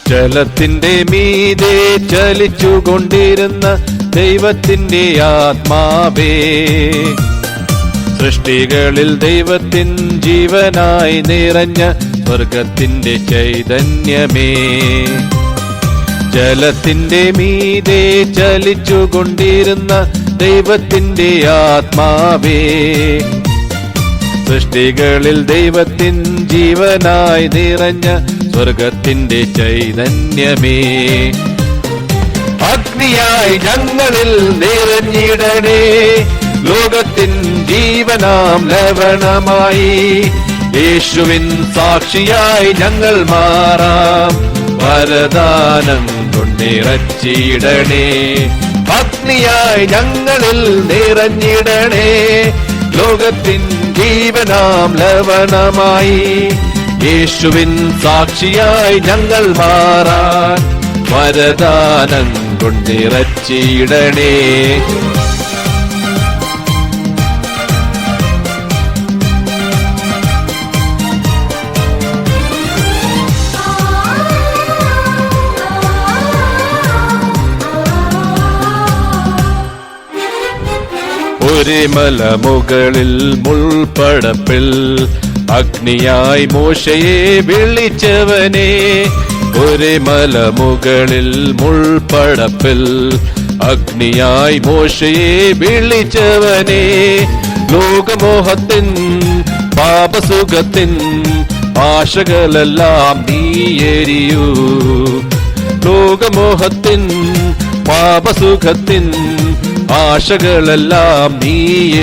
ജലത്തിന്റെ മീതെ ചലിച്ചുകൊണ്ടിരുന്ന ദൈവത്തിന്റെ ആത്മാവേ, സൃഷ്ടികളിൽ ദൈവത്തിൻ ജീവനായി നിറഞ്ഞ സ്വർഗത്തിന്റെ ചൈതന്യമേ. ജലത്തിന്റെ മീതെ ചലിച്ചുകൊണ്ടിരുന്ന ദൈവത്തിന്റെ ആത്മാവേ, സൃഷ്ടികളിൽ ദൈവത്തിൻ ജീവനായി നിറഞ്ഞ സ്വർഗത്തിന്റെ ചൈതന്യമേ. അഗ്നിയായി ഞങ്ങളിൽ നിറഞ്ഞിടണേ, ലോകത്തിൻ ജീവനാം ലവണമായി. യേശുവിൻ സാക്ഷിയായി ഞങ്ങൾ മാറാം, വരദാനം കൊണ്ടിറച്ചിടണേ. അഗ്നിയായി ഞങ്ങളിൽ നിറഞ്ഞിടണേ, ലോകത്തിൻ ജീവനാം ലവണമായി. യേശുവിൻ സാക്ഷിയായി ഞങ്ങൾ മാറാൻ, വരദാനം കൊണ്ടിറച്ചിടണേ. ഒരു മലമുകളിൽ മുൾപ്പടപ്പിൽ അഗ്നിയായി മോശയെ വിളിച്ചവനെ, ഒരു മലമുകളിൽ മുൾപ്പടപ്പിൽ അഗ്നിയായി മോശയെ വിളിച്ചവനെ. ലോകമോഹത്തിൻ പാപസുഖത്തിൻ ആശകളെല്ലാം നീ എരിയൂ, ലോകമോഹത്തിൻ പാപസുഖത്തിൻ ആശകളെല്ലാം നീ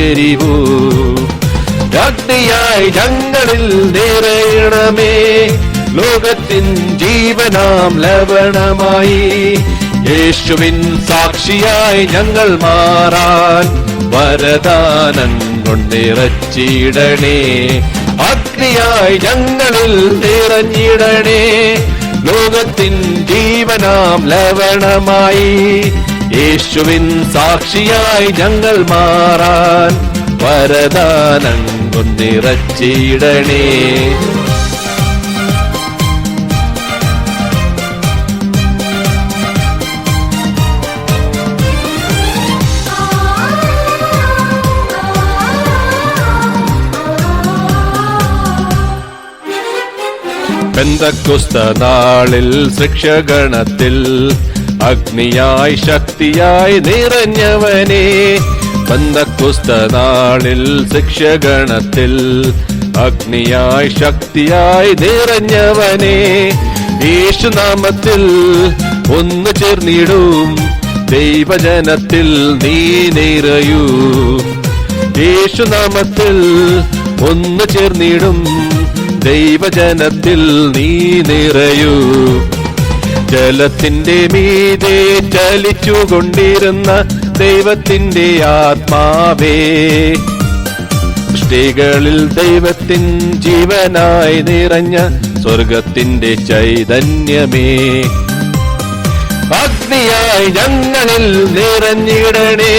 എരിവൂ. അഗ്നിയായി ഞങ്ങളിൽ നിറയണമേ, ലോകത്തിൻ ജീവനാം ലവണമായി. യേശുവിൻ സാക്ഷിയായി ഞങ്ങൾ മാറാൻ, വരദാനം കൊണ്ടിറച്ചിടണേ. അഗ്നിയായി ഞങ്ങളിൽ നിറഞ്ഞിടണേ, ലോകത്തിൻ ജീവനാം ലവണമായി. യേശുവിൻ സാക്ഷിയായി ഞങ്ങൾ മാറാൻ, വരദാനം കൊണ്ടിറച്ചിടണേ. പെന്തക്കോസ്ത നാളിൽ ശിക്ഷഗണത്തിൽ അഗ്നിയായി ശക്തിയായി നിറഞ്ഞവനെ, പെന്തക്കോസ്ത നാളിൽ ശിക്ഷഗണത്തിൽ അഗ്നിയായി ശക്തിയായി നിറഞ്ഞവനെ. യേശുനാമത്തിൽ ഒന്ന് ചേർന്നിടും ദൈവജനത്തിൽ നീ നിറയൂ, യേശുനാമത്തിൽ ഒന്ന് ചേർന്നിടും ദൈവജനത്തിൽ നീ നിറയൂ. ജലത്തിന്റെ മീതെ ചലിച്ചുകൊണ്ടിരുന്ന ദൈവത്തിന്റെ ആത്മാവേ, സൃഷ്ടികളിൽ ദൈവത്തിൻ ജീവനായി നിറഞ്ഞ സ്വർഗത്തിന്റെ ചൈതന്യമേ. അഗ്നിയായി ഞങ്ങളിൽ നിറഞ്ഞിടണേ,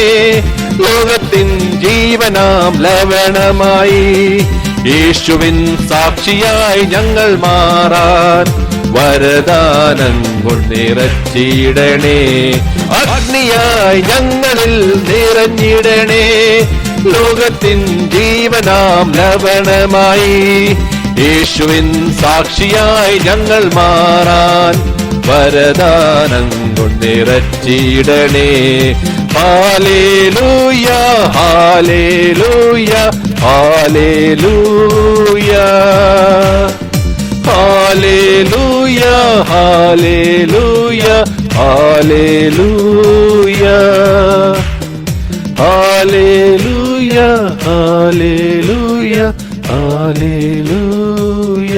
ലോകത്തിൻ ജീവനാം ലവണമായി. യേശുവിൻ സാക്ഷിയായി ഞങ്ങൾ മാറാൻ, വരദാനം കൊണ്ടിറച്ചിടണേ. അഗ്നിയായി ഞങ്ങളിൽ നിറഞ്ഞിടണേ, ലോകത്തിൻ ജീവനാം ലവണമായി. യേശുവിൻ സാക്ഷിയായി ഞങ്ങൾ മാറാൻ, വരദാനം കൊണ്ടിറച്ചിടണേ. ഹല്ലേലൂയ ഹല്ലേലൂയ ഹല്ലേലൂയ ഹല്ലേലൂയ ഹല്ലേലൂയ ഹല്ലേലൂയ ഹല്ലേലൂയ ഹല്ലേലൂയ ഹല്ലേലൂയ.